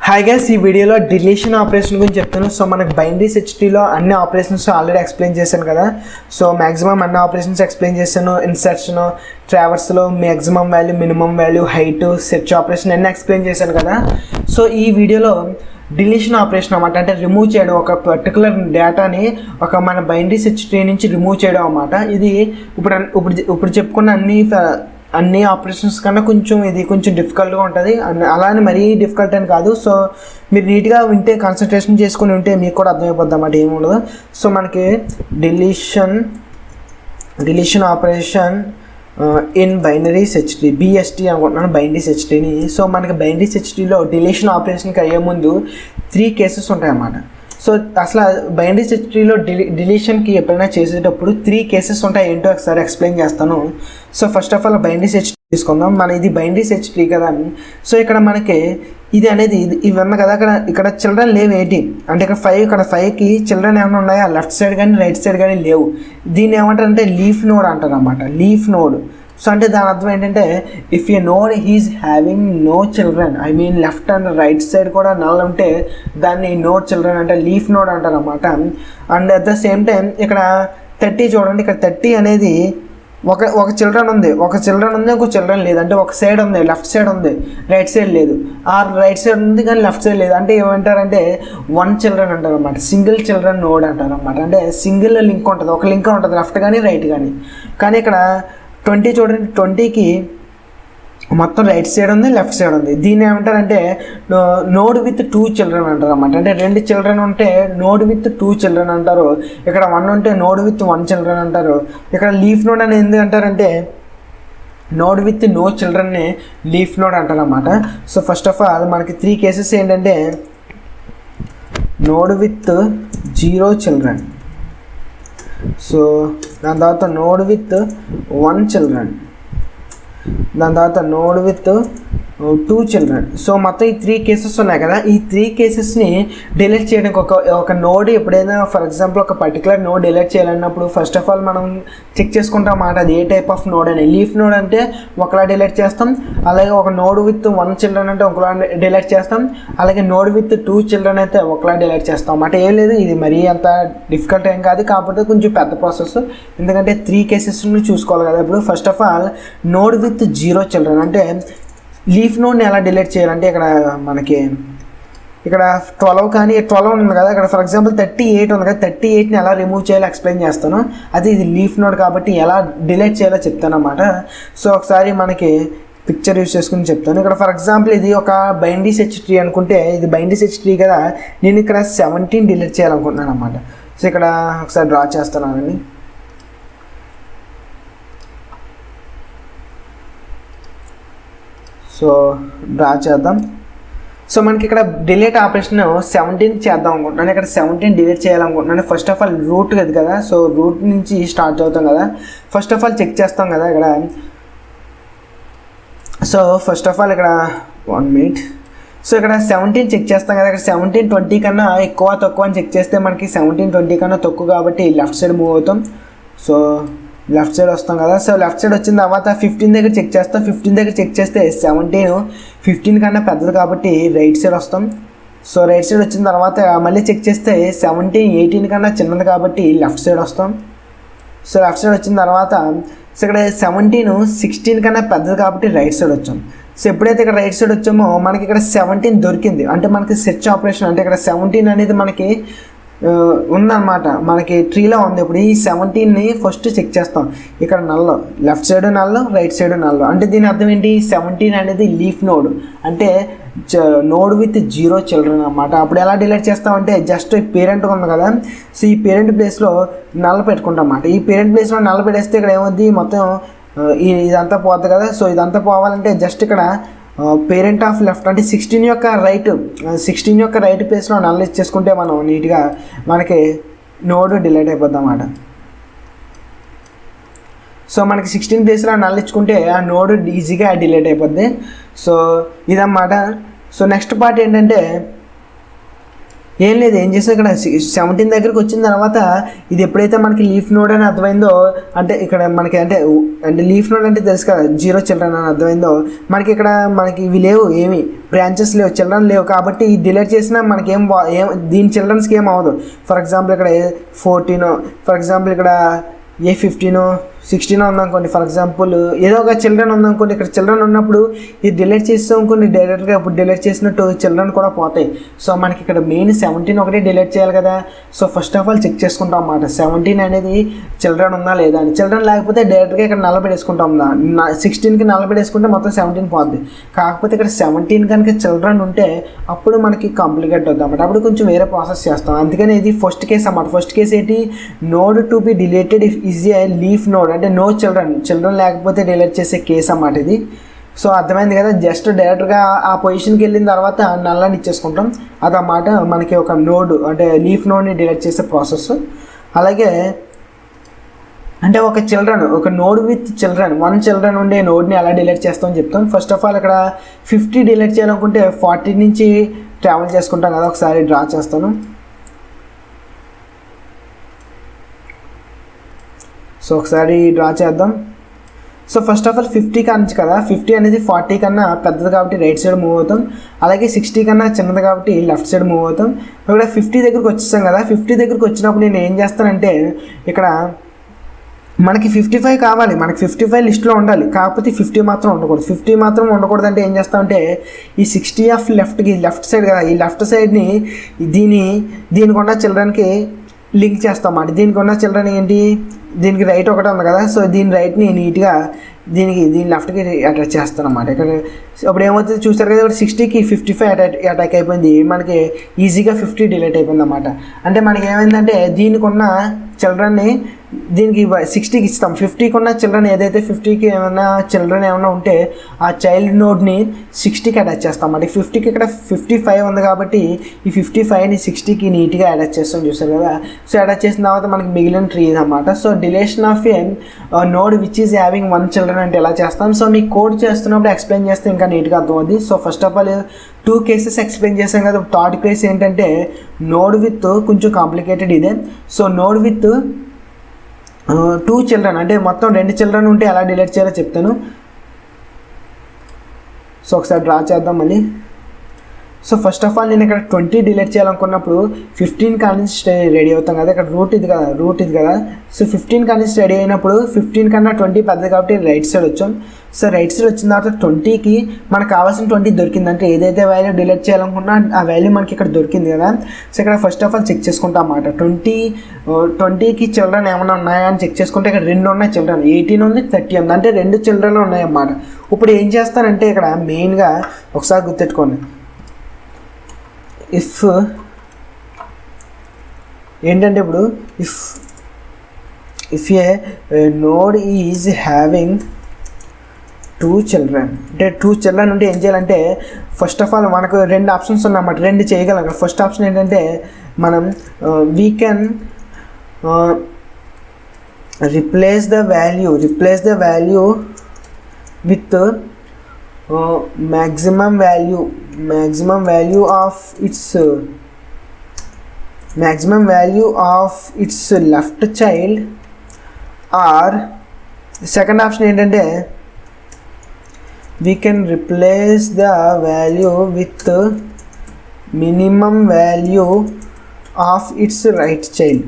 Hi guys, ఈ వీడియోలో deletion operation గురించి చెప్తాను. సో మనకి బైనరీ సెర్చ్ ట్రీలో అన్ని ఆపరేషన్స్ ఆల్రెడీ ఎక్స్ప్లెయిన్ చేశాను కదా. సో మ్యాక్సిమం అన్ని ఆపరేషన్స్ ఎక్స్ప్లెయిన్ చేశాను. ఇన్సర్షన్, ట్రావర్స్లో maximum value, minimum value, height, search operation అన్నీ ఎక్స్ప్లెయిన్ చేశాను కదా. సో ఈ వీడియోలో డిలీషన్ ఆపరేషన్ అన్నమాట, అంటే రిమూవ్ చేయడం, ఒక పర్టికులర్ డేటాని ఒక మన బైనరీ సెర్చ్ ట్రీ నుంచి రిమూవ్ చేయడం అన్నమాట. ఇది ఇప్పుడు చెప్పుకున్న అన్ని ఆపరేషన్స్ కన్నా ఇది కొంచెం డిఫికల్ట్గా ఉంటుంది. అలానే మరీ డిఫికల్ట్ అని కాదు. సో మీరు నీట్గా వింటే, కాన్సన్ట్రేషన్ చేసుకుని వింటే మీకు కూడా అర్థమైపోద్ది అన్నమాట, ఏముండదు. సో మనకి deletion operation in binary search tree, BST అనుకుంటున్నాను, బైనరీ సెర్చ్ ట్రీని. సో మనకి బైనరీ సెర్చ్ ట్రీలో డిలీషన్ ఆపరేషన్కి అయ్యే ముందు 3 కేసెస్ ఉంటాయన్నమాట. సో అసలు బైనరీ సెర్చ్ ట్రీలో డిలీషన్కి ఎప్పుడైనా చేసేటప్పుడు 3 కేసెస్ ఉంటాయి. ఏంటో ఒకసారి ఎక్స్ప్లెయిన్ చేస్తాను. So first of all binary search tree తీసుకుందాం. ఇది బైనరీ సెర్చ్ ట్రీ కదా. సో ఇక్కడ మనకి ఇది ఇవన్నీ కదా. ఇక్కడ చిల్డ్రన్ లేవు ఏంటి అంటే, ఇక్కడ 5కి చిల్డ్రన్ ఏమైనా ఉన్నాయా, లెఫ్ట్ సైడ్ కానీ రైట్ సైడ్ కానీ లేవు. దీన్ని ఏమంటారంటే లీఫ్ నోడ్ అంటారు అన్నమాట, లీఫ్ నోడ్. సో అంటే దాని అర్థం ఏంటంటే, if a node is having no children, I mean left and right side కూడా నల్ ఉంటే దాన్ని నోడ్ చిల్డ్రన్ అంటే లీఫ్ నోడ్ అంటారు అన్నమాట. And at the same time ఇక్కడ 30 చూడండి. ఇక్కడ 30 అనేది ఒక చిల్డ్రన్ ఉంది, ఒక చిల్డ్రన్ లేదు. అంటే ఒక సైడ్ ఉంది, లెఫ్ట్ సైడ్ ఉంది, రైట్ సైడ్ లేదు. ఆర్ రైట్ సైడ్ ఉంది కానీ లెఫ్ట్ సైడ్ లేదు. అంటే ఏమంటారంటే 1 చిల్డ్రన్ అంటారు అన్నమాట, సింగిల్ చిల్డ్రన్ నోడ్ అంటారు అన్నమాట. అంటే సింగిల్ లింక్ ఉంటుంది, ఒక లింక్ ఉంటుంది లెఫ్ట్ కానీ రైట్ కానీ. కానీ ఇక్కడ 20 చూడండి, 20కి మొత్తం రైట్ సైడ్ ఉంది, లెఫ్ట్ సైడ్ ఉంది. దీన్ని ఏమంటారంటే నోడ్ విత్ 2 చిల్డ్రన్ అంటారు అన్నమాట. అంటే 2 చిల్డ్రన్ ఉంటే నోడ్ విత్ 2 చిల్డ్రన్ అంటారు. ఇక్కడ 1 ఉంటే నోడ్ విత్ 1 చిల్డ్రన్ అంటారు. ఇక్కడ లీఫ్ నోడ్ అని ఎందుకు అంటారంటే, నోడ్ విత్ నో చిల్డ్రన్ని లీఫ్ నోడ్ అంటారు అన్నమాట. సో ఫస్ట్ ఆఫ్ ఆల్ మనకి 3 కేసెస్ ఏంటంటే, నోడ్ విత్ 0 చిల్డ్రన్, సో దాని తర్వాత నోడ్ విత్ 1 చిల్డ్రన్, దాని తర్వాత నోడ్ విత్ 2 చిల్డ్రన్. సో మొత్తం ఈ 3 కేసెస్ ఉన్నాయి కదా. ఈ 3 కేసెస్ని డిలీట్ చేయడానికి ఒక నోడ్ ఎప్పుడైనా, ఫర్ ఎగ్జాంపుల్ ఒక పర్టికులర్ నోడ్ డిలీట్ చేయాలన్నప్పుడు ఫస్ట్ ఆఫ్ ఆల్ మనం చెక్ చేసుకుంటాం అన్నమాట, అది ఏ టైప్ ఆఫ్ నోడ్ అని. లీఫ్ నోడ్ అంటే ఒకలా డిలీట్ చేస్తాం, అలాగే ఒక నోడ్ విత్ 1 చిల్డ్రన్ అంటే ఒకలా డిలీట్ చేస్తాం, అలాగే నోడ్ విత్ 2 చిల్డ్రన్ అయితే ఒకలా డిలీట్ చేస్తాం అన్నమాట. ఏం లేదు, ఇది మరీ అంత డిఫికల్ట్ ఏం కాదు, కాకపోతే కొంచెం పెద్ద ప్రాసెస్. ఎందుకంటే 3 కేసెస్ని చూసుకోవాలి కదా. ఇప్పుడు first of all node with 0 children అంటే లీఫ్ నోడ్ని ఎలా డిలీట్ చేయాలంటే, మనకి ఇక్కడ 12 కానీ 12 ఉంది కదా. ఇక్కడ ఫర్ ఎగ్జాంపుల్ 38 ఉంది కదా. 38ని ఎలా రిమూవ్ చేయాలో ఎక్స్ప్లెయిన్ చేస్తాను. ఇది లీఫ్ నోడ్ కాబట్టి ఎలా డిలీట్ చేయాలో చెప్తాను అన్నమాట. సో ఒకసారి మనకి పిక్చర్ యూస్ చేసుకుని చెప్తాను. ఇక్కడ ఫర్ ఎగ్జాంపుల్ ఇది ఒక బైనరీ సెర్చ్ ట్రీ అనుకుంటే, ఇది బైనరీ సెర్చ్ ట్రీ కదా. నేను ఇక్కడ 17 డిలీట్ చేయాలనుకుంటున్నాను అన్నమాట. సో ఇక్కడ ఒకసారి డ్రా చేస్తున్నానండి. సో డ్రా చేద్దాం. సో మనకి ఇక్కడ డిలీట్ ఆపరేషన్ 17 చేద్దాం అనుకుంటున్నాను. ఇక్కడ 17 డిలీట్ చేయాలనుకుంటున్నాను. ఫస్ట్ ఆఫ్ ఆల్ రూట్ కదా. సో రూట్ నుంచి స్టార్ట్ అవుతాం కదా. ఫస్ట్ ఆఫ్ ఆల్ చెక్ చేస్తాం కదా ఇక్కడ. సో ఫస్ట్ ఆఫ్ ఆల్ ఇక్కడ 1 మినిట్. సో ఇక్కడ 17 చెక్ చేస్తాం కదా. ఇక్కడ 17 20 కన్నా ఎక్కువ తక్కువ అని చెక్ చేస్తే మనకి 17 20 కన్నా తక్కువ కాబట్టి లెఫ్ట్ సైడ్ మూవ్ అవుతాం. సో లెఫ్ట్ సైడ్ వస్తాం కదా. సో లెఫ్ట్ సైడ్ వచ్చిన తర్వాత 15 దగ్గర చెక్ చేస్తాం. 15 దగ్గర చెక్ చేస్తే 17 15 కన్నా పెద్దది కాబట్టి రైట్ సైడ్ వస్తాం. సో రైట్ సైడ్ వచ్చిన తర్వాత మళ్ళీ చెక్ చేస్తే 17 18 కన్నా చిన్నది కాబట్టి లెఫ్ట్ సైడ్ వస్తాం. సో లెఫ్ట్ సైడ్ వచ్చిన తర్వాత సో ఇక్కడ 17 16 కన్నా పెద్దది కాబట్టి రైట్ సైడ్ వచ్చాం. సో ఎప్పుడైతే ఇక్కడ రైట్ సైడ్ వచ్చామో మనకి ఇక్కడ 17 దొరికింది. అంటే మనకి సెర్చ్ ఆపరేషన్ అంటే ఇక్కడ 17 అనేది మనకి ఉందన్నమాట, మనకి ట్రీలో ఉంది. ఇప్పుడు ఈ 17ని ఫస్ట్ చెక్ చేస్తాం. ఇక్కడ null, left side null, right side null. అంటే దీని అర్థం ఏంటి, 17 అనేది లీఫ్ నోడ్, అంటే నోడ్ విత్ 0 చిల్డ్రన్ అన్నమాట. అప్పుడు ఎలా డిలీట్ చేస్తామంటే, జస్ట్ పేరెంట్ ఉంది కదా. సో ఈ పేరెంట్ ప్లేస్లో నల్ పెట్టుకుంటాం అన్నమాట. ఈ పేరెంట్ ప్లేస్లో నల్ పెట్టేస్తే ఇక్కడ ఏమవుద్ది, మొత్తం ఇదంతా పోద్ది కదా. సో ఇదంతా పోవాలంటే జస్ట్ ఇక్కడ పేరెంట్ ఆఫ్ లెఫ్ట్ అంటే 16 యొక్క రైట్ ప్లేస్లో నల్ ఇచ్చేసుకుంటే మనం నీట్గా మనకి నోడ్ డిలీట్ అయిపోద్ది అన్నమాట. సో మనకి 16 ప్లేస్లో నల్ ఇచ్చుకుంటే ఆ నోడ్ ఈజీగా డిలీట్ అయిపోద్ది. సో ఇదన్నమాట. సో నెక్స్ట్ పార్ట్ ఏంటంటే, ఏం లేదు, ఏం చేసాం ఇక్కడ 17 దగ్గరికి వచ్చిన తర్వాత ఇది ఎప్పుడైతే మనకి లీఫ్ నోడ్ అని అర్థమైందో, అంటే ఇక్కడ మనకి అంటే లీఫ్ నోడ్ అంటే తెలుసు కదా, 0 చిల్డ్రన్ అని అర్థమైందో, మనకి ఇక్కడ మనకి ఇవి లేవు, ఏమి బ్రాంచెస్ లేవు, చిల్డ్రన్ లేవు. కాబట్టి ఈ డిలీట్ చేసినా మనకి ఏం దీని చిల్డ్రన్స్కి ఏం అవ్వదు. ఫర్ ఎగ్జాంపుల్ ఇక్కడ 14, ఫర్ ఎగ్జాంపుల్ ఇక్కడ A15, 16 ఉందనుకోండి, ఫర్ ఎగ్జాంపుల్ ఏదో ఒక చిల్డ్రన్ ఉందనుకోండి. ఇక్కడ చిల్డ్రన్ ఉన్నప్పుడు ఇది డిలీట్ చేస్తాం అనుకోండి, డైరెక్ట్గా ఇప్పుడు డిలీట్ చేసినట్టు చిల్డ్రన్ కూడా పోతాయి. సో మనకి ఇక్కడ మెయిన్ 17 ఒకటే డిలీట్ చేయాలి కదా. So first of all check చేసుకుంటాం అన్నమాట, 17 అనేది చిల్డ్రన్ ఉందా లేదా అని. చిల్డ్రన్ లేకపోతే డైరెక్ట్గా ఇక్కడ నల్లబెట్టేసుకుంటాం, 16కి నల్లబెట్టేసుకుంటే మొత్తం 17 పోద్ది. కాకపోతే ఇక్కడ 17 కనుక చిల్డ్రన్ ఉంటే అప్పుడు మనకి కాంప్లికేట్ అవుతుంది అన్నమాట, అప్పుడు కొంచెం వేరే ప్రాసెస్ చేస్తాం. అందుకని ఇది ఫస్ట్ కేసు అన్నమాట. ఫస్ట్ కేసు ఏంటి, node to be deleted if is a leaf node, అంటే నో చిల్డ్రన్ లేకపోతే డిలీట్ చేసే కేసు అన్నమాట ఇది. సో అర్థమైంది కదా, జస్ట్ డైరెక్ట్గా ఆ పొజిషన్కి వెళ్ళిన తర్వాత నల్లని ఇచ్చేసుకుంటాం, అదన్నమాట మనకి ఒక నోడ్ అంటే లీఫ్ నోడ్ని డిలీట్ చేసే ప్రాసెస్. అలాగే అంటే ఒక నోడ్ విత్ చిల్డ్రన్, 1 చిల్డ్రన్ ఉండే నోడ్ని ఎలా డిలీట్ చేస్తామని చెప్తాం. ఫస్ట్ ఆఫ్ ఆల్ ఇక్కడ 50 డిలీట్ చేయాలనుకుంటే 40 నుంచి ట్రావెల్ చేసుకుంటాం కదా. ఒకసారి డ్రా చేస్తాను. సో ఒకసారి డ్రా చేద్దాం. సో ఫస్ట్ ఆఫ్ ఆల్ 50 కానించి కదా, 50 అనేది 40 కన్నా పెద్దది కాబట్టి రైట్ సైడ్ మూవ్ అవుతాం. అలాగే 60 కన్నా చిన్నది కాబట్టి లెఫ్ట్ సైడ్ మూవ్ అవుతాం. ఇక్కడ 50 దగ్గరికి వచ్చేసాం కదా. 50 దగ్గరికి వచ్చినప్పుడు నేను ఏం చేస్తానంటే, ఇక్కడ మనకి 55 కావాలి, మనకి 55 లిస్ట్లో ఉండాలి. కాకపోతే 50 మాత్రం ఉండకూడదు. 50 మాత్రం ఉండకూడదు అంటే ఏం చేస్తామంటే, ఈ 60 ఆఫ్ లెఫ్ట్ సైడ్ కదా, ఈ లెఫ్ట్ సైడ్ని దీనికి ఉన్న చిల్డ్రన్కి లింక్ చేస్తాం అన్నమాట. దీనికి ఉన్న చిల్డ్రన్ ఏంటి, దీనికి రైట్ ఒకటే ఉంది కదా. సో దీని రైట్ని నీట్గా దీని లెఫ్ట్కి అటాచ్ చేస్తాను అన్నమాట. ఇక్కడ అప్పుడు ఏమవుతుంది చూస్తారు కదా, ఇక్కడ 60కి 55 అటాక్ అయిపోయింది, మనకి ఈజీగా 50 డిలీట్ అయిపోయింది అన్నమాట. అంటే మనకి ఏమైందంటే దీనికి ఉన్న చిల్డ్రన్ని దీనికి 60కి ఇస్తాం. 50కి ఉన్న చిల్డ్రన్ ఏదైతే 50కి ఏమైనా ఉంటే ఆ చైల్డ్ నోడ్ని 60కి అటాచ్ చేస్తాం అన్నమాట. 50కి ఇక్కడ 55 ఉంది కాబట్టి ఈ 55ని 60కి నీట్గా అటాచ్ చేస్తాం, చూస్తారు కదా. సో అటాచ్ చేసిన తర్వాత మనకి మిగిలిన ట్రీ అన్నమాట. So deletion of A node which is having 1 children అంటే ఎలా చేస్తాం. సో మీకు కోడ్ చేస్తున్నప్పుడు ఎక్స్ప్లెయిన్ చేస్తే ఇంకా నీట్గా అర్థమవుతుంది. So first of all 2 cases explain చేసాం కదా. థర్డ్ కేస్ ఏంటంటే నోడ్ విత్ కొంచెం కాంప్లికేటెడ్ ఇదే. సో నోడ్ విత్ 2 చిల్డ్రన్ అంటే మొత్తం 2 చిల్డ్రన్ ఉంటే ఎలా డిలీట్ చేయాలో చెప్తాను. సో ఒకసారి డ్రా చేద్దాం మళ్ళీ. సో ఫస్ట్ ఆఫ్ ఆల్ నేను ఇక్కడ 20 డిలీట్ చేయాలనుకున్నప్పుడు 15 కానించి రెడీ అవుతాం కదా. ఇక్కడ రూట్ ఇది కదా. సో 15 కానించి రెడీ అయినప్పుడు 15 కన్నా 20 పెద్దది కాబట్టి రైట్ సైడ్ వచ్చాం. సో రైట్ సైడ్ వచ్చిన తర్వాత 20కి మనకు కావాల్సిన 20 దొరికింది, అంటే ఏదైతే వాల్యూ డిలీట్ చేయాలనుకున్నా ఆ వాల్యూ మనకి ఇక్కడ దొరికింది కదా. సో ఇక్కడ ఫస్ట్ ఆఫ్ ఆల్ చెక్ చేసుకుంటాం అన్నమాట. 20కి చిల్డ్రన్ ఏమైనా ఉన్నాయా అని చెక్ చేసుకుంటే ఇక్కడ 2 ఉన్నాయి చిల్డ్రన్, 18 ఉంది, 30 ఉంది, అంటే 2 చిల్డ్రన్ ఉన్నాయన్నమాట. ఇప్పుడు ఏం చేస్తానంటే ఇక్కడ మెయిన్గా ఒకసారి గుర్తెట్టుకోండి, ఇఫ్ ఏంటంటే ఇప్పుడు if a node is having 2 children, అంటే 2 చిల్డ్రన్ ఉంటే ఏం చేయాలంటే ఫస్ట్ ఆఫ్ ఆల్ మనకు 2 ఆప్షన్స్ ఉన్నాయన్నమాట, 2 చేయగలం. ఫస్ట్ ఆప్షన్ ఏంటంటే మనం we can replace the value with maximum value of its left child, or second option ఏంటంటే we can replace the value with minimum value of its right child.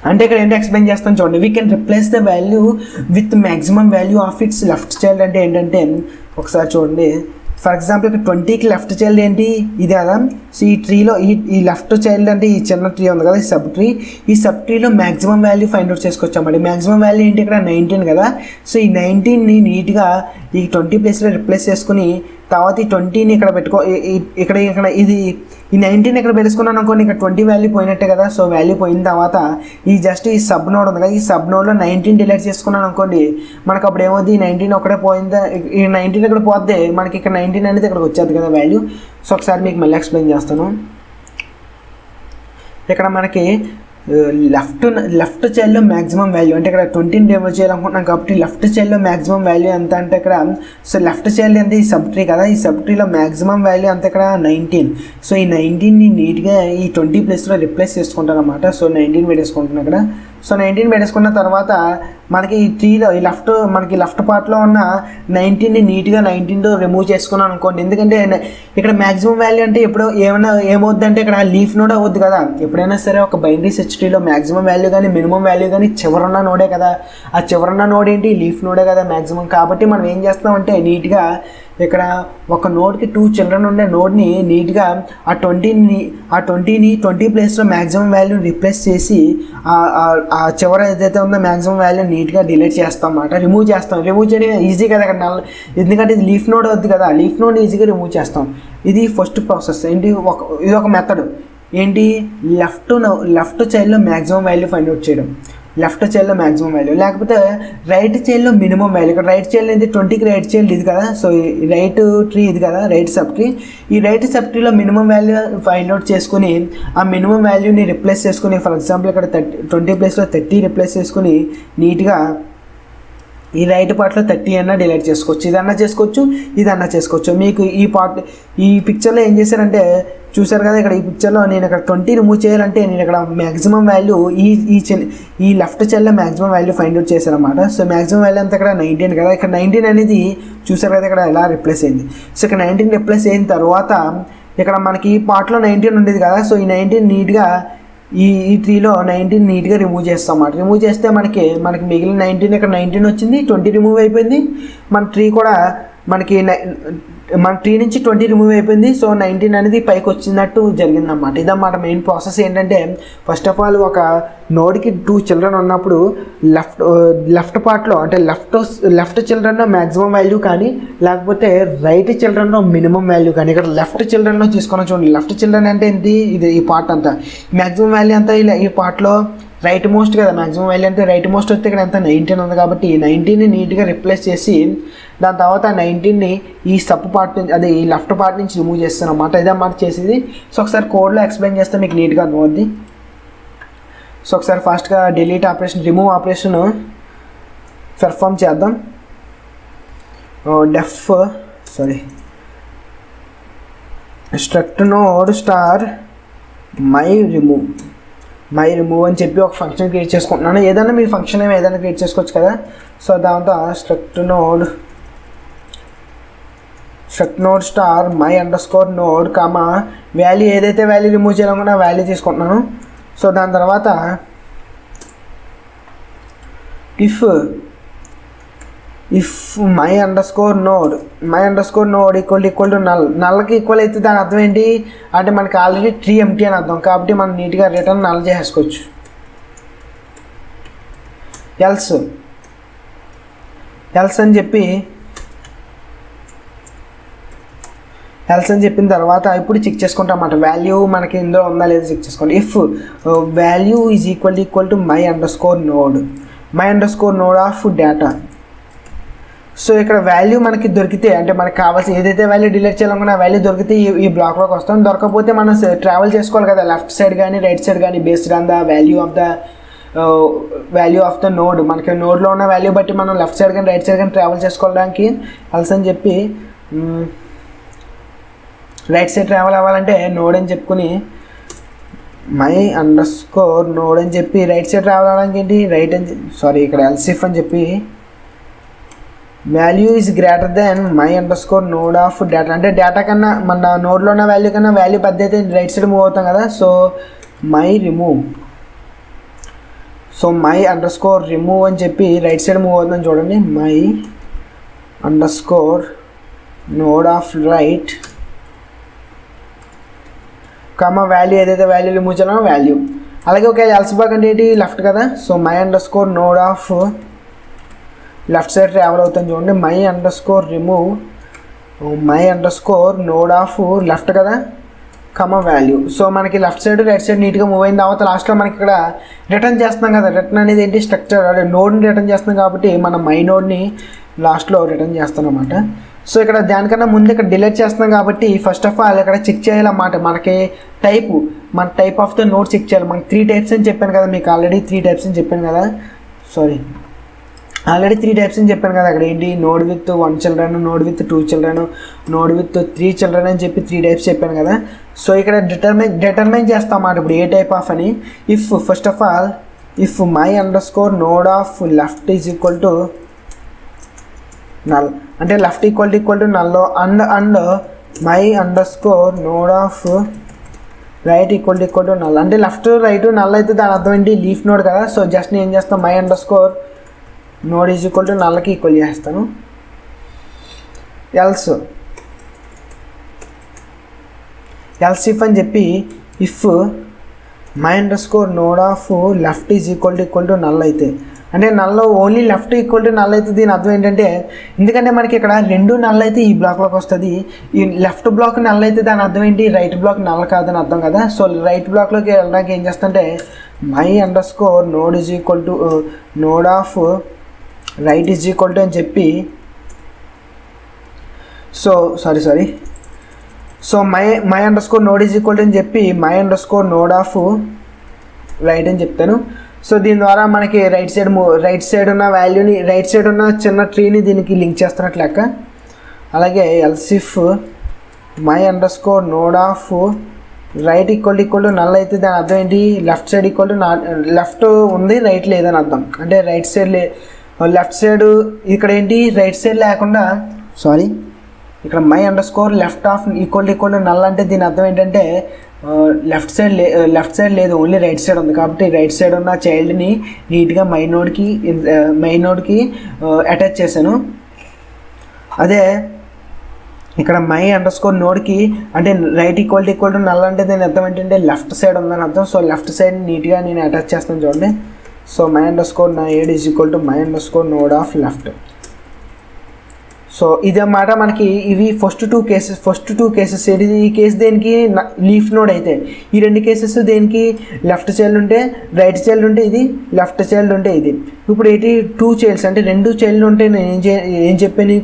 అంటే ఇక్కడ ఏంటి explain చేస్తాను చూడండి. We can replace the value with maximum value of it's left child అంటే ఏంటంటే ఒకసారి చూడండి. ఫర్ ఎగ్జాంపుల్ ఇక్కడ 20కి లెఫ్ట్ చైల్డ్ ఏంటి ఇది కదా. సో ఈ ట్రీలో ఈ లెఫ్ట్ చైల్డ్ అంటే ఈ చిన్న ట్రీ ఉంది కదా, ఈ సబ్ ట్రీలో మ్యాక్సిమం వాల్యూ ఫైండ్ అవుట్ చేసుకోవచ్చామండి. మ్యాక్సిమం వాల్యూ ఏంటి ఇక్కడ 19 కదా. సో ఈ 19ని నీట్గా ఈ 20 ప్లేస్లో రిప్లేస్ చేసుకుని తర్వాత ఈ 20ని ఇక్కడ పెట్టుకో, ఇక్కడ ఇది ఈ 19 ఇక్కడ పెట్టుకున్నాను అనుకోండి, ఇక్కడ 20 వాల్యూ పోయినట్టే కదా. సో వాల్యూ పోయిన తర్వాత ఈ సబ్ నోడ్ ఉంది కదా, ఈ సబ్ నోడ్లో 19 డిలీట్ చేసుకున్నాను అనుకోండి, మనకు అప్పుడు ఏమవుతుంది, ఈ 19 ఒకటే పోయిందా, ఈ 19 ఇక్కడ పోతే మనకి ఇక్కడ 19 అనేది ఇక్కడికి వచ్చేది కదా వాల్యూ. సో ఒకసారి మీకు మళ్ళీ ఎక్స్ప్లెయిన్ చేస్తాను. ఇక్కడ మనకి లెఫ్ట్ చైల్డ్లో మ్యాక్సిమం వాల్యూ అంటే ఇక్కడ 20ని రిమూవ్ చేయాలనుకుంటున్నాం కాబట్టి లెఫ్ట్ చైల్డ్లో మ్యాక్సిమం వాల్యూ ఎంత అంటే ఇక్కడ సో లెఫ్ట్ చైల్డ్ అంటే ఈ సబ్ ట్రీ కదా, ఈ సబ్ ట్రీలో మ్యాక్సిమం వాల్యూ అంత ఇక్కడ 19. సో ఈ 19ని నీట్గా ఈ 20 ప్లేస్లో రిప్లేస్ చేసుకుంటాను అనమాట. సో 19 పెట్టేసుకుంటున్నాను ఇక్కడ. సో 19 పెట్టేసుకున్న తర్వాత మనకి ఈ ట్రీలో ఈ మనకి లెఫ్ట్ పార్ట్లో ఉన్న 19ని నీట్గా 19 రిమూవ్ చేసుకున్నాను అనుకోండి. ఎందుకంటే ఇక్కడ మ్యాక్సిమం వాల్యూ అంటే ఇప్పుడు ఏమవుద్ది అంటే ఇక్కడ లీఫ్ నోడ్ అవుద్ది కదా. ఎప్పుడైనా సరే ఒక బైనరీ సెర్చ్ ట్రీలో మ్యాక్సిమం వాల్యూ కానీ మినిమం వాల్యూ కానీ చివరున్న నోడే కదా. ఆ చివరున్న నోడ్ ఏంటి, లీఫ్ నోడే కదా మ్యాక్సిమం. కాబట్టి మనం ఏం చేస్తామంటే నీట్గా ఇక్కడ ఒక నోడ్కి 2 చిల్డ్రన్ ఉండే నోడ్ని నీట్గా ఆ 20 ప్లేస్లో మ్యాక్సిమం వాల్యూని రిప్లేస్ చేసి ఆ చివర ఏదైతే ఉందో మ్యాక్సిమం వాల్యూ నీట్గా డిలీట్ చేస్తాం అన్నమాట. రిమూవ్ చేయడం ఈజీ కదా అక్కడ ఎందుకంటే ఇది లీఫ్ నోడ్ అవుద్ది కదా, లీఫ్ నోడ్ ఈజీగా రిమూవ్ చేస్తాం. ఇది ఫస్ట్ ప్రాసెస్ ఏంటి, ఇది ఒక మెథడ్ ఏంటి, లెఫ్ట్ చైల్డ్లో మ్యాక్సిమం వాల్యూ ఫైండ్ అవుట్ చేయడం. లెఫ్ట్ చైల్డ్లో మ్యాక్సిమం వాల్యూ, లేకపోతే రైట్ చైల్డ్లో మినిమం వాల్యూ. ఇక్కడ రైట్ చైల్డ్ అయితే 20కి రైట్ చైల్డ్ ఇది కదా, సో రైట్ ట్రీ ఇది కదా, రైట్ సబ్ ట్రీ. ఈ రైట్ సబ్ ట్రీలో మినిమం వాల్యూ ఫైండ్ అవుట్ చేసుకుని ఆ మినిమం వాల్యూని రిప్లేస్ చేసుకుని, ఫర్ ఎగ్జాంపుల్ ఇక్కడ 20 ప్లేస్లో 30 రిప్లేస్ చేసుకుని నీట్గా ఈ రైట్ పార్ట్లో 30 అన్నా డిలీట్ చేసుకోవచ్చు. ఇదన్నా చేసుకోవచ్చు. మీకు ఈ పిక్చర్లో ఏం చేశారంటే చూసారు కదా, ఇక్కడ ఈ పిక్చర్లో నేను ఇక్కడ 20 రిమూవ్ చేయాలంటే నేను ఇక్కడ మ్యాక్సిమం వాల్యూ ఈ లెఫ్ట్ చైల్డ్లో మ్యాక్సిమం వాల్యూ ఫైండ్ అవుట్ చేశారన్నమాట. సో మ్యాక్సిమం వాల్యూ అంతా ఇక్కడ 19 కదా, ఇక్కడ 19 అనేది చూసారు కదా ఇక్కడ ఎలా రిప్లేస్ అయింది. సో ఇక్కడ 19 రిప్లేస్ అయిన తర్వాత ఇక్కడ మనకి ఈ పార్ట్లో 19 ఉండేది కదా, సో ఈ 19 నీట్గా ఈ ట్రీలో 19 నీట్గా రిమూవ్ చేస్తాం అన్నమాట. రిమూవ్ చేస్తే మనకి మిగిలిన 19 ఇక్కడ 19 వచ్చింది, 20 రిమూవ్ అయిపోయింది. మన ట్రీ కూడా మన ట్రీ నుంచి 20 రిమూవ్ అయిపోయింది. సో 19 అనేది పైకి వచ్చినట్టు జరిగిందన్నమాట. ఇదన్నమాట మెయిన్ ప్రాసెస్. ఏంటంటే ఫస్ట్ ఆఫ్ ఆల్ ఒక నోడ్కి 2 చిల్డ్రన్ ఉన్నప్పుడు లెఫ్ట్ పార్ట్లో అంటే లెఫ్ట్ చిల్డ్రన్లో మ్యాక్సిమం వాల్యూ కానీ లేకపోతే రైట్ చిల్డ్రన్లో మినిమం వాల్యూ కానీ, ఇక్కడ లెఫ్ట్ చిల్డ్రన్లో తీసుకొని చూడండి. లెఫ్ట్ చిల్డ్రన్ అంటే ఏంటి, ఇది ఈ పార్ట్ అంతా మ్యాక్సిమం వాల్యూ అంతా ఈ పార్ట్లో రైట్ మోస్ట్ కదా, మ్యాక్సిమం వాల్యూ అంటే రైట్ మోస్ట్ వస్తే ఇక్కడ ఎంత 19 ఉంది కాబట్టి 19ని నీట్గా రిప్లేస్ చేసి దాని తర్వాత 19ని ఈ సబ్ పార్ట్ నుంచి అదే ఈ లెఫ్ట్ పార్ట్ నుంచి రిమూవ్ చేస్తాను అన్నమాట. ఇదన్నమాట చేసేది. సో ఒకసారి కోడ్లో ఎక్స్ప్లెయిన్ చేస్తే మీకు నీట్గా అర్థమవుద్ది. సో ఒకసారి ఫాస్ట్గా delete operation, remove operation perform చేద్దాం. Struct node star my remove అని చెప్పి ఒక ఫంక్షన్ క్రియేట్ చేసుకుంటున్నాను. ఏదైనా మీ ఫంక్షన్ ఏదైనా క్రియేట్ చేసుకోవచ్చు కదా. సో దాంతో struct node star my underscore node comma value ఏదైతే వాల్యూ రిమూవ్ చేయాలనుకున్నా వాల్యూ తీసుకుంటున్నాను. సో దాని తర్వాత if my underscore node equal to నల్కి ఈక్వల్ అయితే దాని అర్థం ఏంటి అంటే మనకి ఆల్రెడీ ట్రీ ఎంటీ అని అర్థం. కాబట్టి మనం నీట్గా రిటర్న్ నల్ చేసుకోవచ్చు. ఎల్స్ అని చెప్పిన తర్వాత ఇప్పుడు చెక్ చేసుకుంటాం అన్నమాట. వాల్యూ మనకి ఇందులో ఉందా లేదా చెక్ చేసుకోండి. If value is equal to my underscore node of data. So ఇక్కడ వాల్యూ మనకి దొరికితే అంటే మనకు కావాల్సిన ఏదైతే వాల్యూ డిలీట్ చేయాలనుకున్న వాల్యూ దొరికితే ఈ బ్లాక్లోకి వస్తాం. దొరకకపోతే మనం ట్రావెల్ చేసుకోవాలి కదా, లెఫ్ట్ సైడ్ కానీ రైట్ సైడ్ కానీ based on the value of the node. మనకి నోడ్లో ఉన్న వాల్యూ బట్టి మనం లెఫ్ట్ సైడ్ కానీ రైట్ సైడ్ కానీ ట్రావెల్ చేసుకోవడానికి ఎల్స్ అని చెప్పి రైట్ సైడ్ ట్రావెల్ అవ్వాలంటే నోడ్ అని చెప్పుకుని మై అండర్స్కోర్ నోడ్ అని చెప్పి రైట్ సైడ్ ట్రావెల్ అవ్వడానికి ఏంటి ఇక్కడ ఎల్సిఫ్ అని చెప్పి value is greater than my underscore node of data. అంటే డేటా కన్నా మన నోడ్లో ఉన్న వాల్యూ కన్నా వాల్యూ పెద్ద అయితే రైట్ సైడ్ మూవ్ అవుతాం కదా. సో మై అండర్స్కోర్ రిమూవ్ అని చెప్పి రైట్ సైడ్ మూవ్ అవుతుందని చూడండి. My underscore node of right comma value ఏదైతే వాల్యూ రిమూవ్ చేయాలో వాల్యూ. అలాగే ఒక ఎల్సిబాగ్ అంటే ఏంటి లెఫ్ట్ కదా. So my underscore node of left side travel అవుతుంది చూడండి. My underscore node of left కదా కమా వాల్యూ. సో మనకి లెఫ్ట్ సైడ్ రైట్ సైడ్ నీట్గా మూవ్ అయిన తర్వాత లాస్ట్లో మనకి ఇక్కడ రిటర్న్ చేస్తున్నాం కదా. రిటర్న్ అనేది ఏంటి స్ట్రక్చర్ నోడ్ని రిటర్న్ చేస్తున్నాం కాబట్టి మనం మై నోడ్ని లాస్ట్లో రిటర్న్ చేస్తాం అన్నమాట. సో ఇక్కడ దానికన్నా ముందు ఇక్కడ డిలీట్ చేస్తున్నాం కాబట్టి ఫస్ట్ ఆఫ్ ఆల్ ఇక్కడ చెక్ చేయాలన్నమాట. మనకి మన type of the node check చేయాలి. మనకి 3 టైప్స్ అని చెప్పాను కదా, మీకు ఆల్రెడీ 3 టైప్స్ అని చెప్పాను కదా, ఆల్రెడీ 3 టైప్స్ అని చెప్పాను కదా. అక్కడ ఏంటి, node with 1 children, node with 2 children, node with 3 children అని చెప్పి 3 టైప్స్ చెప్పాను కదా. సో ఇక్కడ డిటర్మైన్ చేస్తాం అన్నమాట ఇప్పుడు ఏ టైప్ ఆఫ్ అని. If first of all if my underscore node of left is equal to null, అంటే left equal to null, and my underscore node of right equal to null, అంటే left right null అయితే దాని అర్థం ఏంటి, leaf node కదా. So just నేను ఏం చేస్తాను, my underscore node is equal to నల్కి ఈక్వల్ చేస్తాను. ఎల్స్ ఇఫ్ అని చెప్పి if my underscore node of left is equal to null అయితే, అంటే నల్లో only left equal to null అయితే దీని అర్థం ఏంటంటే, ఎందుకంటే మనకి ఇక్కడ 2 నల్ అయితే ఈ బ్లాక్లోకి వస్తుంది, ఈ లెఫ్ట్ బ్లాక్ నల్ అయితే దాని అర్థం ఏంటి, రైట్ బ్లాక్ నల్ కాదని అర్థం కదా. సో రైట్ బ్లాక్లోకి వెళ్ళడానికి ఏం చేస్తుంటే my underscore node is equal to node of right is equal to అని చెప్పి, so my underscore node is equal to అని చెప్పి my underscore node of right అని చెప్తాను. సో దీని ద్వారా మనకి రైట్ సైడ్ ఉన్న వాల్యూని, రైట్ సైడ్ ఉన్న చిన్న ట్రీని దీనికి లింక్ చేస్తున్నట్లు లెక్క. అలాగే else if my underscore node of right equal to null అయితే దాని అర్థం ఏంటి, left side equal to left ఉంది రైట్ లేదని అర్థం, అంటే రైట్ సైడ్ లెఫ్ట్ సైడ్ ఇక్కడ ఏంటి రైట్ సైడ్ లేకుండా ఇక్కడ my under score left of equal to null, అంటే దీని అర్థం ఏంటంటే లెఫ్ట్ సైడ్ లేదు, ఓన్లీ రైట్ సైడ్ ఉంది. కాబట్టి రైట్ సైడ్ ఉన్న చైల్డ్ని నీట్గా మై నోడ్కి అటాచ్ చేశాను. అదే ఇక్కడ మై అండర్ స్కోర్ నోడ్కి అంటే రైట్ ఈక్వల్ టు నల్, అంటే దీని అర్థం ఏంటంటే లెఫ్ట్ సైడ్ ఉందని అర్థం. సో లెఫ్ట్ సైడ్ నీట్గా నేను అటాచ్ చేస్తాను చూడండి. సో మై అండర్ స్కోర్ నా ఏడ్ is equal to my underscore node of left. So ఇదన్నమాట మనకి ఇవి ఫస్ట్ టూ కేసెస్ ఏంటి, ఈ కేసు దేనికి లీఫ్ నోడ్ అయితే, ఈ 2 కేసెస్ దేనికి లెఫ్ట్ చైల్డ్ ఉంటే రైట్ చైల్డ్ ఉంటే ఇది, లెఫ్ట్ చైల్డ్ ఉంటే ఇది. ఇప్పుడు ఏంటి 2 చైల్డ్స్ అంటే 2 చైల్డ్ ఉంటే నేను ఏం చెప్పాను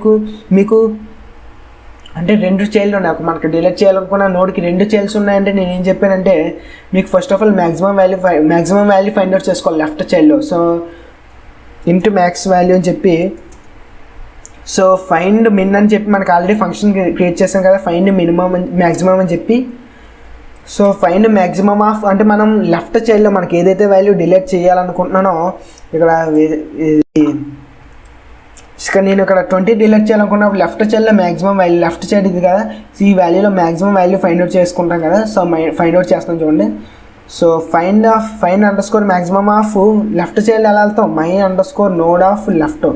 మీకు అంటే 2 చైల్డ్ ఉన్నాయి, మనకి డిలీట్ చేయాలనుకున్న నోడ్కి 2 చైల్డ్స్ ఉన్నాయంటే నేను ఏం చెప్పానంటే మీకు first of all maximum value find out చేసుకోవాలి లెఫ్ట్ చైల్డ్లో. సో ఇంటూ మ్యాక్స్ వాల్యూ అని చెప్పి, సో ఫైండ్ మిన్ అని చెప్పి మనకి ఆల్రెడీ ఫంక్షన్ క్రియేట్ చేసాం కదా, ఫైండ్ మ్యాక్సిమం అని చెప్పి. సో ఫైండ్ మ్యాక్సిమం ఆఫ్ అంటే మనం లెఫ్ట్ చైల్డ్లో మనకి ఏదైతే వాల్యూ డిలీట్ చేయాలనుకుంటున్నానో నేను ఇక్కడ 20 డిలీట్ చేయాలనుకున్నప్పుడు లెఫ్ట్ చైల్డ్లో మ్యాక్సిమం వాల్యూ, లెఫ్ట్ సైడ్ ఇది కదా, ఈ వాల్యూలో మ్యాక్సిమం వాల్యూ ఫైండ్ అవుట్ చేసుకుంటాం కదా. సో ఫైండ్ అవుట్ చేస్తాం చూడండి. So find underscore maximum of left child ఎలా వెళ్తాం, my underscore node of left.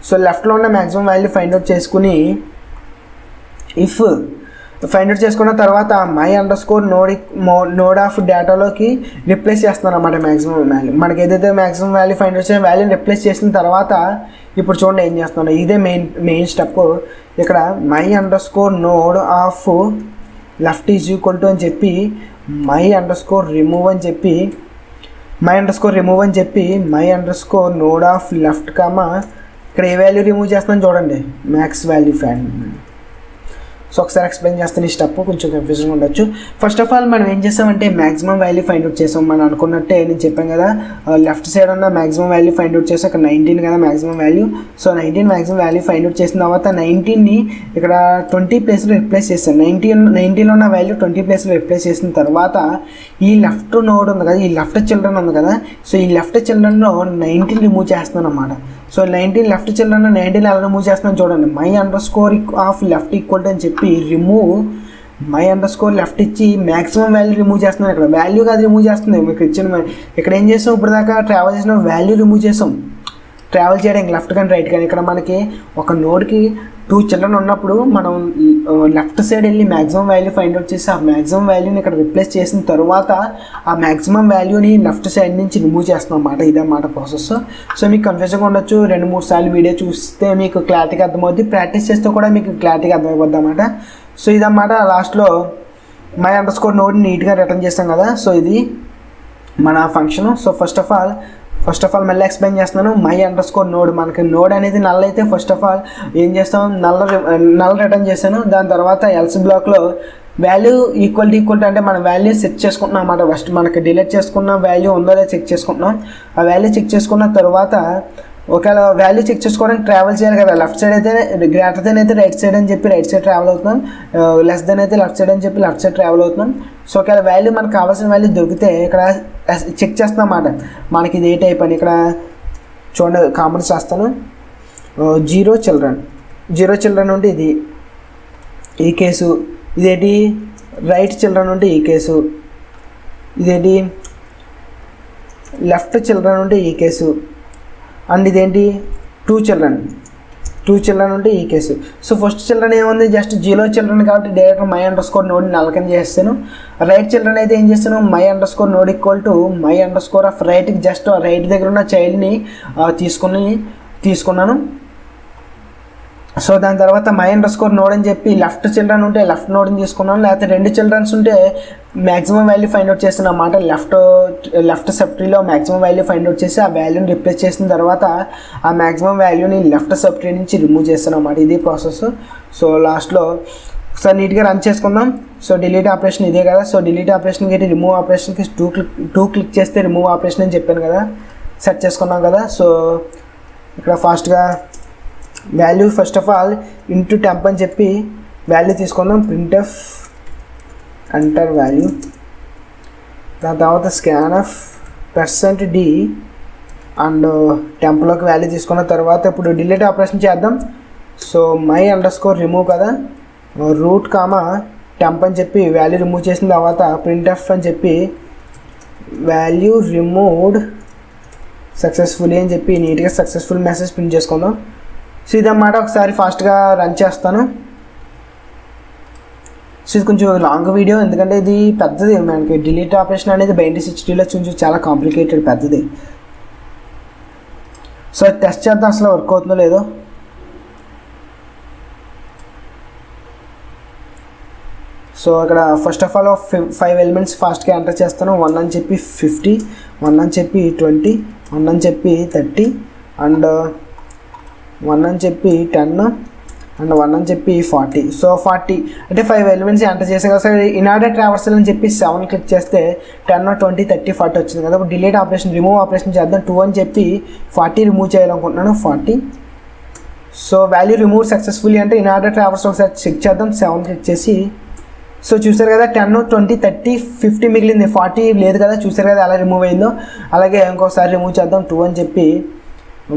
So లెఫ్ట్లో ఉన్న మ్యాక్సిమం వాల్యూ ఫైండ్ అవుట్ చేసుకుని ఇఫ్ ఫైండ్ అవుట్ చేసుకున్న తర్వాత my underscore node of డేటాలోకి రిప్లేస్ చేస్తున్నాను అన్నమాట మ్యాక్సిమం వాల్యూ. మనకి ఏదైతే మ్యాక్సిమం వాల్యూ ఫైండ్ అవుట్ చేసిన వాల్యూని రిప్లేస్ చేసిన తర్వాత ఇప్పుడు చూడండి ఏం చేస్తున్నాను, ఇదే మెయిన్ స్టెప్. ఇక్కడ my underscore node of left is equal to అని చెప్పి మై అండర్ స్కోర్ రిమూవ్ అని చెప్పి my underscore node of left ఇక్కడ ఏ వాల్యూ రిమూవ్ చేస్తున్నాను చూడండి, మ్యాక్స్ వాల్యూ ఫైండ్. సో ఒకసారి ఎక్స్ప్లెయిన్ చేస్తాను ఈ స్టెప్, కొంచెం కన్ఫ్యూజన్ ఉండొచ్చు. ఫస్ట్ ఆఫ్ ఆల్ మనం ఏం చేస్తామంటే మ్యాక్సిమం వాల్యూ ఫైండ్ అవుట్ చేసాం. మనం అనుకున్నట్టే నేను చెప్పాను కదా, లెఫ్ట్ సైడ్ ఉన్న మ్యాక్సిమం వాల్యూ ఫైండ్ అవుట్ చేసి అక్కడ 19 కదా maximum value. So 19 maximum value find out చేసిన తర్వాత 19ని ఇక్కడ 20 ప్లేస్లో రిప్లేస్ చేస్తాను. 19లో ఉన్న వాల్యూ 20 ప్లేస్లో రిప్లేస్ చేసిన తర్వాత ఈ లెఫ్ట్ నోడ్ ఉంది కదా, ఈ లెఫ్ట్ చిల్డ్రన్ ఉంది కదా, సో ఈ లెఫ్ట్ చిల్డ్రన్లో 19 రిమూవ్ చేస్తున్నాను అన్నమాట. సో 19 లెఫ్ట్ చిల్డ్రన్ 19 ఎలా రిమూవ్ చేస్తున్నాను చూడండి, my underscore of left equal to అని చెప్పి remove my under score left ఇచ్చి మ్యాక్సిమం వాల్యూ రిమూవ్ చేస్తున్నాను. ఇక్కడ వాల్యూ కాదు రిమూవ్ చేస్తుంది, మీకు ఇచ్చిన ఇక్కడ ఏం చేసాం, ఇప్పుడు దాకా ట్రావెల్ చేసిన వాల్యూ రిమూవ్ చేసాం ట్రావెల్ చేయడానికి లెఫ్ట్ కానీ రైట్ కానీ. ఇక్కడ మనకి ఒక నోడ్కి 2 చిల్డ్రన్ ఉన్నప్పుడు మనం లెఫ్ట్ సైడ్ వెళ్ళి మ్యాక్సిమం వాల్యూ ఫైండ్ అవుట్ చేసి ఆ మ్యాక్సిమం వాల్యూని ఇక్కడ రిప్లేస్ చేసిన తర్వాత ఆ మ్యాక్సిమం వాల్యూని లెఫ్ట్ సైడ్ నుంచి రిమూవ్ చేస్తున్నాం అన్నమాట. ఇదన్నమాట ప్రాసెస్. సో మీకు కన్ఫ్యూజన్గా ఉండొచ్చు, 2-3 సార్లు వీడియో చూస్తే మీకు క్లారిటీగా అర్థమవుద్ది, ప్రాక్టీస్ చేస్తే కూడా మీకు క్లారిటీగా అర్థమైపోద్ది అన్నమాట. సో ఇదన్నమాట లాస్ట్లో మై అండర్ స్కోర్ నోడ్ని నీట్గా రిటర్న్ చేస్తాం కదా. సో ఇది మన function. So first of all first of all మళ్ళీ ఎక్స్ప్లెయిన్ చేస్తున్నాను. మై అండర్ స్కోర్ నోడ్, మనకి నోడ్ అనేది నల్ అయితే ఫస్ట్ ఆఫ్ ఆల్ ఏం చేస్తాం, నల్ రిటర్న్ చేశాను. దాని తర్వాత ఎల్స్ బ్లాక్లో వాల్యూ ఈక్వల్ అంటే మనం వాల్యూ సెట్ చేసుకుంటున్నాం అన్నమాట. ఫస్ట్ మనకి డిలీట్ చేసుకున్న వాల్యూ ఉందో లేదో చెక్ చేసుకుంటున్నాం. ఆ వాల్యూ చెక్ చేసుకున్న తర్వాత ఒకవేళ వాల్యూ చెక్ చేసుకోవడానికి ట్రావెల్ చేయాలి కదా, లెఫ్ట్ సైడ్ అయితే గ్రేటర్ దెన్ అయితే రైట్ సైడ్ అని చెప్పి రైట్ సైడ్ ట్రావెల్ అవుతున్నాం, లెస్ దెన్ అయితే లెఫ్ట్ సైడ్ అని చెప్పి లెఫ్ట్ సైడ్ ట్రావెల్ అవుతున్నాం. సో ఒకవేళ వాల్యూ మనకు కావాల్సిన వాల్యూ దొరికితే ఇక్కడ చెక్ చేస్తాం అన్నమాట, మనకి ఇది ఏ టైప్ అని. ఇక్కడ చూడండి కామెంట్స్ చేస్తాను. 0 చిల్డ్రన్ ఉంటే ఇది ఈ కేసు, ఇదేంటి రైట్ చిల్డ్రన్ ఉంటే ఈ కేసు, ఇదేంటి లెఫ్ట్ చిల్డ్రన్ ఉంటే ఈ కేసు, అండ్ ఇదేంటి 2 చిల్డ్రన్ ఉంటే ఈ కేసు. సో ఫస్ట్ చిల్డ్రన్ ఏముంది, జస్ట్ 0 చిల్డ్రన్ కాబట్టి direct my underscore node నల్కన్ చేస్తాను. రైట్ చిల్డ్రన్ అయితే ఏం చేస్తాను, my underscore node equal to my underscore of రైట్కి జస్ట్ రైట్ దగ్గర ఉన్న చైల్డ్ని తీసుకున్నాను. సో దాని తర్వాత మై అండర్ స్కోర్ నోడ్ అని చెప్పి లెఫ్ట్ చిల్డ్రన్ ఉంటే లెఫ్ట్ నోడ్ని తీసుకున్నాను, లేకపోతే 2 చిల్డ్రన్స్ ఉంటే మ్యాక్సిమం వాల్యూ ఫైండ్ అవుట్ చేస్తాను అన్నమాట. లెఫ్ట్ సబ్ ట్రీలో మ్యాక్సిమం వాల్యూ ఫైండ్ అవుట్ చేసి ఆ వాల్యూని రిప్లేస్ చేసిన తర్వాత ఆ మ్యాక్సిమం వాల్యూని లెఫ్ట్ సబ్ ట్రీ నుంచి రిమూవ్ చేస్తాను అన్నమాట. ఇది ప్రాసెస్. సో లాస్ట్లో ఒకసారి నీట్గా రన్ చేసుకుందాం. సో డిలీట్ ఆపరేషన్ ఇదే కదా. సో డిలీట్ ఆపరేషన్కి అయితే రిమూవ్ ఆపరేషన్కి టూ క్లిక్ చేస్తే రిమూవ్ ఆపరేషన్ అని చెప్పాను కదా, సెట్ చేసుకున్నాం కదా. సో ఇక్కడ ఫాస్ట్గా value first of all int temp అని చెప్పి వాల్యూ తీసుకుందాం. ప్రింట్ఎఫ్ ఎంటర్ వాల్యూ, దాని తర్వాత స్కాన్ ఆఫ్ %d అండ్ టెంప్లోకి వాల్యూ తీసుకున్న తర్వాత ఇప్పుడు డిలీట్ ఆపరేషన్ చేద్దాం. So my underscore remove కదా, రూట్ కామా టెంప్ అని చెప్పి వాల్యూ రిమూవ్ చేసిన తర్వాత ప్రింట్ఎఫ్ అని చెప్పి వాల్యూ రిమూవ్డ్ సక్సెస్ఫుల్లీ అని చెప్పి నీట్గా సక్సెస్ఫుల్ మెసేజ్ ప్రింట్ చేసుకుందాం. సో ఇదన్నమాట. ఒకసారి ఫాస్ట్గా రన్ చేస్తాను. సో ఇది కొంచెం లాంగ్ వీడియో, ఎందుకంటే ఇది పెద్దది. మనకి డిలీట్ ఆపరేషన్ అనేది బైనరీ సిస్టంలో కొంచెం చాలా కాంప్లికేటెడ్ పెద్దది. సో టెస్ట్ చేద్దాం అసలు వర్క్ అవుతుందో లేదో. సో ఇక్కడ ఫస్ట్ ఆఫ్ ఆల్ 5 ఎలిమెంట్స్ ఫాస్ట్గా ఎంటర్ చేస్తాను. 1 అని చెప్పి 50, 1 అని చెప్పి 20, 1 అని చెప్పి 30 అండ్ 1 అని చెప్పి 10 అండ్ 1 అని చెప్పి 40. సో 40 అంటే 5 ఎలిమెంట్స్ ఎంటర్ చేసాం కదా. సార్ ఇన్ఆర్డర్ ట్రావర్సల్ అని చెప్పి 7 క్లిక్ చేస్తే 10, 20, 30, 40 వచ్చింది కదా. ఇప్పుడు డిలీట్ ఆపరేషన్ రిమూవ్ ఆపరేషన్ చేద్దాం. 2 అని చెప్పి 40 రిమూవ్ చేయాలనుకుంటున్నాను. 40. సో వాల్యూ రిమూవ్ సక్సెస్ఫుల్లీ అంటే ఇన్ఆర్డర్ ట్రావర్సల్ ఒకసారి చెక్ చేద్దాం. 7 క్లిక్ చేసి సో చూసారు కదా 10, 20, 30, 50 మిగిలింది, 40 లేదు కదా. చూసారు కదా ఎలా రిమూవ్ అయిందో. అలాగే ఇంకోసారి రిమూవ్ చేద్దాం. 2 అని చెప్పి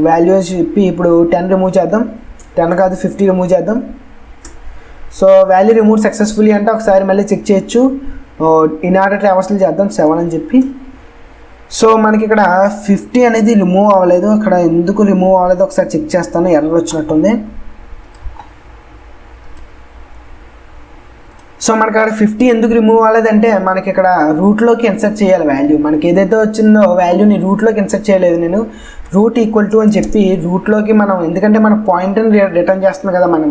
వాల్యూ చెప్పి ఇప్పుడు 10 రిమూవ్ చేద్దాం. 10 కాదు 50 రిమూవ్ చేద్దాం. సో వాల్యూ రిమూవ్ సక్సెస్ఫుల్లీ అంటే ఒకసారి మళ్ళీ చెక్ చేయొచ్చు. ఇన్ఆర్డర్ ట్రావర్సల్ చేద్దాం 7 అని చెప్పి. సో మనకి ఇక్కడ 50 అనేది రిమూవ్ అవ్వలేదు. ఇక్కడ ఎందుకు రిమూవ్ అవ్వలేదు ఒకసారి చెక్ చేస్తాను. ఎర్రర్ వచ్చినట్టుంది. సో మనకి అక్కడ 50 ఎందుకు రిమూవ్ అవ్వలేదంటే మనకి ఇక్కడ రూట్లోకి ఇన్సర్ట్ చేయాలి వాల్యూ. మనకి ఏదైతే వచ్చిందో వాల్యూని రూట్లోకి ఇన్సర్ట్ చేయలేదు నేను. రూట్ ఈక్వల్ టు అని చెప్పి రూట్లోకి మనం, ఎందుకంటే మన పాయింట్ని రిటర్న్ చేస్తుంది కదా, మన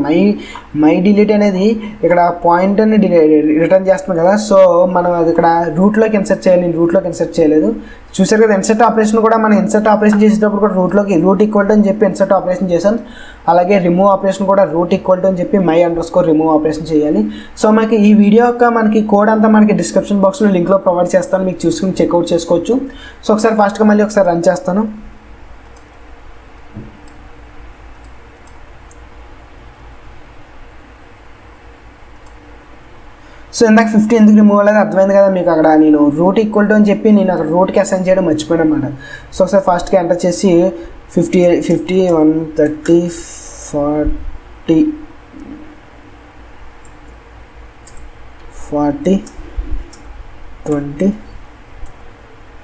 మై డిలీట్ అనేది ఇక్కడ పాయింట్ని రిటర్న్ చేస్తుంది కదా. సో మనం అది ఇక్కడ రూట్లోకి ఇన్సర్ట్ చేయాలి. నేను రూట్లోకి ఇన్సర్ట్ చేయలేదు. చూసారు కదా ఇన్సర్ట్ ఆపరేషన్ కూడా మనం ఇన్సర్ట్ ఆపరేషన్ చేసేటప్పుడు కూడా రూట్ ఈక్వల్ టు అని చెప్పి ఇన్సర్ట్ ఆపరేషన్ చేశాను. అలాగే రిమూవ్ ఆపరేషన్ కూడా రూట్ ఈక్వల్ టు అని చెప్పి my underscore remove operation చేయాలి. సో మనకి ఈ వీడియో యొక్క మనకి కోడ్ అంతా మనకి డిస్క్రిప్షన్ బాక్స్లో లింక్లో ప్రొవైడ్ చేస్తాను, మీకు చూసుకుని చెక్అవుట్ చేసుకోవచ్చు. సో ఒకసారి ఫాస్ట్గా మళ్ళీ ఒకసారి రన్ చేస్తాను. సో ఇందాక 50 ఎందుకు రిమూవ్ అవ్వలేదు అర్థమైంది కదా మీకు. అక్కడ నేను రూట్ ఈక్వల్ టు అని చెప్పి నేను అక్కడ రూట్కి అసైన్ చేయడం మర్చిపోయాను అనమాట. సో ఒకసారి ఫాస్ట్గా ఎంటర్ చేసి 50, 1, 30, 40, 20,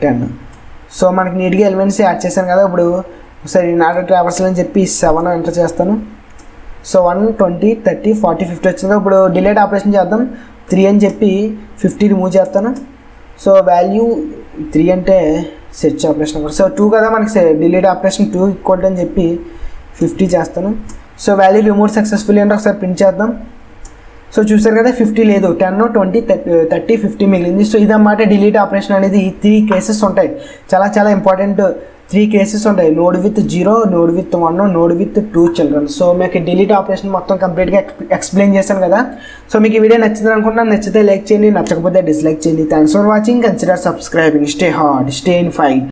10. సో మనకి నీట్గా ఎలిమెంట్స్ యాడ్ చేశాను కదా. ఇప్పుడు ఒకసారి ఇన్ఆర్డర్ ట్రావర్సల్ అని చెప్పి 7 ఎంటర్ చేస్తాను. సో 1, 20, 30, 40, 50 వచ్చింది. ఇప్పుడు డిలీట్ ఆపరేషన్ చేద్దాం. 3 అని చెప్పి 50 రిమూవ్ చేస్తాను. సో వాల్యూ 3 అంటే సెర్చ్ ఆపరేషన్. సో 2 కదా మనకి డిలీట్ ఆపరేషన్ 2 ఈక్వల్ అని చెప్పి 50 చేస్తాను. సో వాల్యూ రిమూవ్ సక్సెస్ఫుల్లీ అంటే ఒకసారి ప్రింట్ చేద్దాం. సో చూసారు కదా 50 లేదు, 10, 20, 30, 50 మిగిలింది. సో ఇదన్నమాట డిలీట్ ఆపరేషన్ అనేది. ఈ 3 కేసెస్ ఉంటాయి, చాలా చాలా ఇంపార్టెంట్ 3 కేసెస్ ఉంటాయి, node with 0, node with 1, node with 2 children. So మీకు డిలీట్ ఆపరేషన్ మొత్తం కంప్లీట్గా ఎక్స్ప్లెయిన్ చేశాను కదా. సో మీకు ఈ వీడియో నచ్చింది అనుకుంటున్నాను. నచ్చితే లైక్ చేయండి, నచ్చకపోతే డిస్లైక్ చేయండి. Thanks for watching. Consider subscribing. Stay hard, stay in fight.